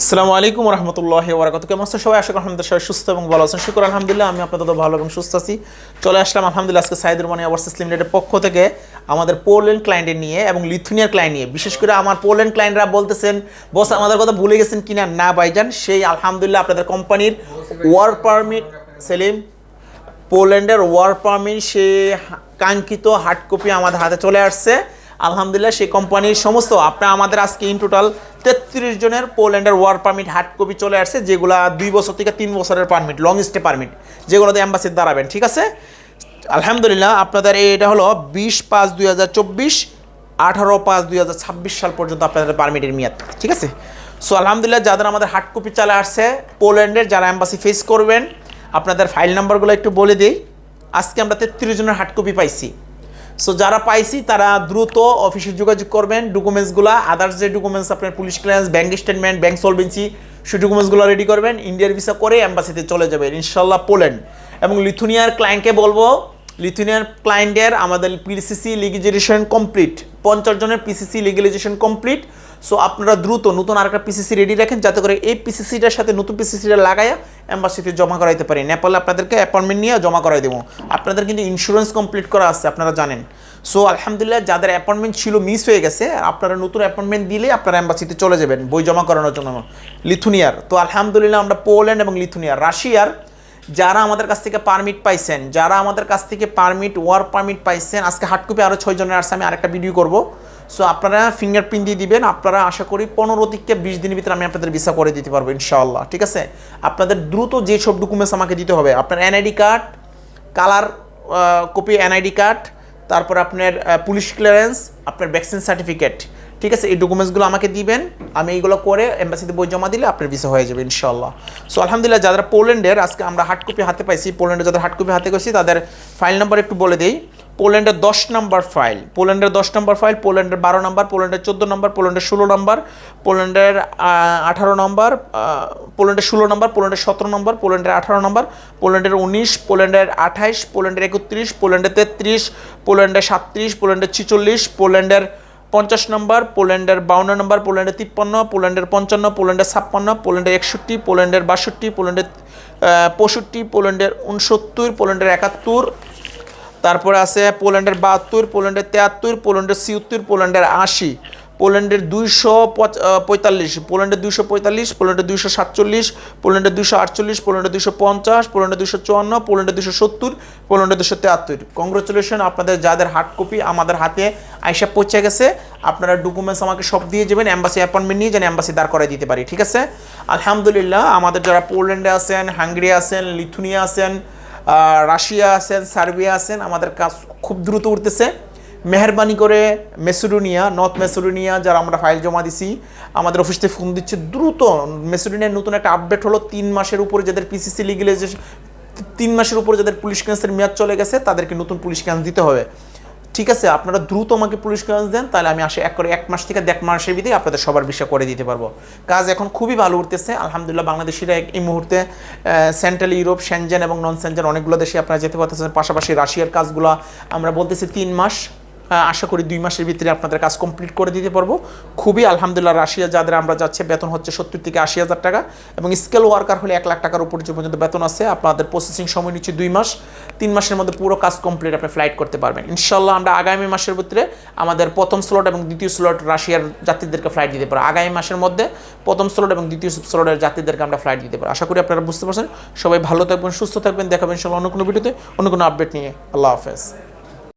আসসালামু আলাইকুম রহমতুল্লাহি ওয়া বারাকাতুহু। কেমন আছেন সবাই? আশা করি আলহামদুলিল্লাহ সবাই সুস্থ এবং ভালো আছেন। শুকর আলহামদুলিল্লাহ, আমি আপনাদের ভালো এবং সুস্থ আছি। চলে আসলাম আলহামদুলিল্লাহ আজকে সাইদুর মানি ওভারসিজ লিমিটেডের পক্ষ থেকে আমাদের পোল্যান্ড ক্লায়েন্টের নিয়ে এবং লিথুনিয়ার ক্লায়েন্ট নিয়ে। বিশেষ করে আমার পোল্যান্ড ক্লায়েন্টরা বলতেছেন, বস আমাদের কথা ভুলে গেছেন কিনা। না ভাইজান, সেই আলহামদুলিল্লাহ আপনাদের কোম্পানির ওয়ার্ক পারমিট সেলিম পোল্যান্ডের ওয়ার্ক পারমিট সে কাঙ্ক্ষিত হার্ড কপি আমাদের হাতে চলে আসছে আলহামদুলিল্লাহ। সেই কোম্পানির সমস্ত আপনার আমাদের আজকে ইন টোটাল 33 জনের পোল্যান্ডের ওয়ার্ক পারমিট হার্ড কপি চলে আসছে, যেগুলো 2 বছর থেকে 3 বছরের পারমিট, লং স্টে পারমিট, যেগুলোতে অ্যাম্বাসিতে দাঁড়াবেন। ঠিক আছে আলহামদুলিল্লাহ, আপনাদের এটা হলো 20/5/2024, 18/5/2026 সাল পর্যন্ত আপনাদের পারমিটের মেয়াদ। ঠিক আছে, সো আলহামদুলিল্লাহ যাদের আমাদের হার্ড কপি চলে আসছে পোল্যান্ডের, যারা অ্যাম্বাসি ফেস করবেন, আপনাদের ফাইল নাম্বারগুলো একটু বলে দিই। আজকে আমরা 33 জনের হার্ড কপি পাইছি। সো যারা পাইছি তারা দ্রুত অফিসে যোগাযোগ করবেন। ডকুমেন্টসগুলো আদার্স যে ডকুমেন্টস আপনার police clearance, bank statement, bank solvency, সেই ডকুমেন্টসগুলো রেডি করবেন। ইন্ডিয়ার ভিসা করে অ্যাম্বাসিতে চলে যাবেন ইনশাল্লাহ পোল্যান্ড। এবং লিথুনিয়ার ক্লায়েন্টকে বলবো, লিথুনিয়ার ক্লায়েন্টের আমাদের পিসিসি লিগেলাইজেশন কমপ্লিট, 50 জনের পিসিসি লিগেলাইজেশন কমপ্লিট। সো আপনারা দ্রুত নতুন আরেকটা পিসিসি রেডি রাখেন, যাতে করে এই পিসিসিটার সাথে নতুন পিসিসিটা লাগাইয়া অ্যাম্বাসিতে জমা করাইতে পারি। নেপালে আপনাদেরকে অ্যাপয়েন্টমেন্ট নিয়ে জমা করাই দেবো। আপনাদের কিন্তু ইন্স্যুরেন্স কমপ্লিট করা আছে, আপনারা জানেন। সো আলহামদুলিল্লাহ যাদের অ্যাপয়েন্টমেন্ট ছিল মিস হয়ে গেছে, আপনারা নতুন অ্যাপয়েন্টমেন্ট দিলে আপনারা অ্যাম্বাসিতে চলে যাবেন বই জমা করানোর জন্য লিথুনিয়ার। তো আলহামদুলিল্লাহ আমরা পোল্যান্ড এবং লিথুনিয়ার, রাশিয়ার যারা আমাদের কাছ থেকে পারমিট পাইছেন, যারা আমাদের কাছ থেকে পারমিট ওয়ার্ক পারমিট পাইছেন, আজকে হার্ড কপি আরও 6 জনের আসছে, আমি আরেকটা ভিডিও করব। সো আপনারা ফিঙ্গারপ্রিন্ট দিয়ে দিবেন। আপনারা আশা করি 15 থেকে 20 দিনের ভিতরে আমি আপনাদের ভিসা করে দিতে পারবো ইনশাআল্লাহ। ঠিক আছে, আপনাদের দ্রুত যে সব ডকুমেন্টস আমাকে দিতে হবে, আপনার NID card, colour copy NID card, তারপর আপনার পুলিশ ক্লিয়ারেন্স, আপনার ভ্যাকসিন সার্টিফিকেট। ঠিক আছে, এই ডকুমেন্টসগুলো আমাকে দিবেন। আমি এইগুলো করে এম্বাসিতে বই জমা দিলে আপনার ভিসা হয়ে যাবে ইনশাআল্লাহ। সো আলহামদুলিল্লাহ যারা পোল্যান্ডের আজকে আমরা হার্ড কপি হাতে পাইছি, পোল্যান্ডের যাদের হার্ড কপি হাতে গেছি তাদের ফাইল নাম্বার একটু বলে দিই। পোল্যান্ডের 10 নম্বর ফাইল, পোল্যান্ডের 10 নম্বর ফাইল, পোল্যান্ডের 12 নম্বর, পোল্যান্ডের 14 নম্বর, পোল্যান্ডের 16 নম্বর, পোল্যান্ডের 18 নম্বর, পোল্যান্ডের 16 নম্বর, পোল্যান্ডের 17 নম্বর, পোল্যান্ডের 18 নম্বর, পোল্যান্ডের 19, পোল্যান্ডের 28, পোল্যান্ডের 31, পোল্যান্ডের 33, পোল্যান্ডের 37, পোল্যান্ডের 46, পোল্যান্ডের 50 নম্বর, পোল্যান্ডের 52 নম্বর, পোল্যান্ডের 53, পোল্যান্ডের 55, পোল্যান্ডের 56, পোল্যান্ডের 61, পোল্যান্ডের 62, পোল্যান্ডের 65, পোল্যান্ডের 69, পোল্যান্ডের 71, তারপরে আছে পোল্যান্ডের 72, পোল্যান্ডের 73, পোল্যান্ডের 76, পোল্যান্ডের 80, পোল্যান্ডের 245, পোল্যান্ডের 245, পোল্যান্ডের 247, পোল্যান্ডের 248, পোল্যান্ডের 250, পোল্যান্ডের 254, পোল্যান্ডের 270, পোল্যান্ডের 273। কংগ্রেচুলেশন, আপনাদের যাদের হার্ড কপি আমাদের হাতে আইসা পৌঁছে গেছে, আপনারা ডকুমেন্টস আমাকে সব দিয়ে যাবেন। অ্যাম্বাসি অ্যাপয়েন্টমেন্ট নিয়ে যেন অ্যাম্বাসি দাঁড় করাই দিতে পারি। ঠিক আছে আলহামদুলিল্লাহ, আমাদের যারা পোল্যান্ডে আছেন, হাঙ্গেরি আছেন, লিথুনিয়া আছেন, রাশিয়া আছেন, সার্বিয়া আছেন, আমাদের কাজ খুব দ্রুত উঠতেছে। মেহরবানি করে মেসিডোনিয়া, নর্থ মেসিডোনিয়া যারা আমরা ফাইল জমা দিছি, আমাদের অফিস থেকে ফোন দিচ্ছে দ্রুত। মেসিডোনিয়ার নতুন একটা আপডেট হলো, 3 মাসের উপরে যাদের পিসিসি লিগেলাইজেশন, 3 মাসের উপরে যাদের পুলিশ ক্লিয়ারেন্সের মেয়াদ চলে গেছে, তাদেরকে নতুন পুলিশ ক্লিয়ারেন্স দিতে হবে। ঠিক আছে, আপনারা দ্রুত আমাকে পুলিশ ক্লিয়ারেন্স দেন, তাহলে আমি আসে 1 মাস থেকে 1.5 মাসের ভিতরে আপনাদের সবার বিষয় করে দিতে পারবো। কাজ এখন খুবই ভালো উঠতেছে আলহামদুলিল্লাহ। বাংলাদেশিরা এই মুহূর্তে সেন্ট্রাল ইউরোপ, সেনজেন এবং নন সেনজেন অনেকগুলো দেশে আপনারা যেতে পারতেছেন। পাশাপাশি রাশিয়ার কাজগুলো আমরা বলতেছি 3 মাস, আশা করি 2 মাসের ভিতরে আপনাদের কাজ কমপ্লিট করে দিতে পারবো। খুবই আলহামদুলিল্লাহ, রাশিয়া যাদের আমরা যাচ্ছে বেতন হচ্ছে 70 থেকে 80,000 টাকা, এবং স্কেল ওয়ার্কার হলে 1 লাখ টাকার উপর পর্যন্ত বেতন আছে। আপনাদের প্রসেসিং সময় নিচ্ছে 2 মাস, 3 মাসের মধ্যে পুরো কাজ কমপ্লিট আপনি ফ্লাইট করতে পারবেন ইনশাল্লাহ। আমরা আগামী মাসের ভিতরে আমাদের প্রথম স্লট এবং দ্বিতীয় স্লট রাশিয়ার যাত্রীদেরকে ফ্লাইট দিতে পারবো। আগামী মাসের মধ্যে প্রথম স্লট এবং দ্বিতীয় স্লটের যাত্রীদেরকে আমরা ফ্লাইট দিতে পারবো। আশা করি আপনারা বুঝতে পারছেন। সবাই ভালো থাকবেন, সুস্থ থাকবেন। দেখাবেন ইনশাল্লাহ অন্য কোনো ভিডিওতে, অন্য কোনো আপডেট নিয়ে। আল্লাহ হাফেজ।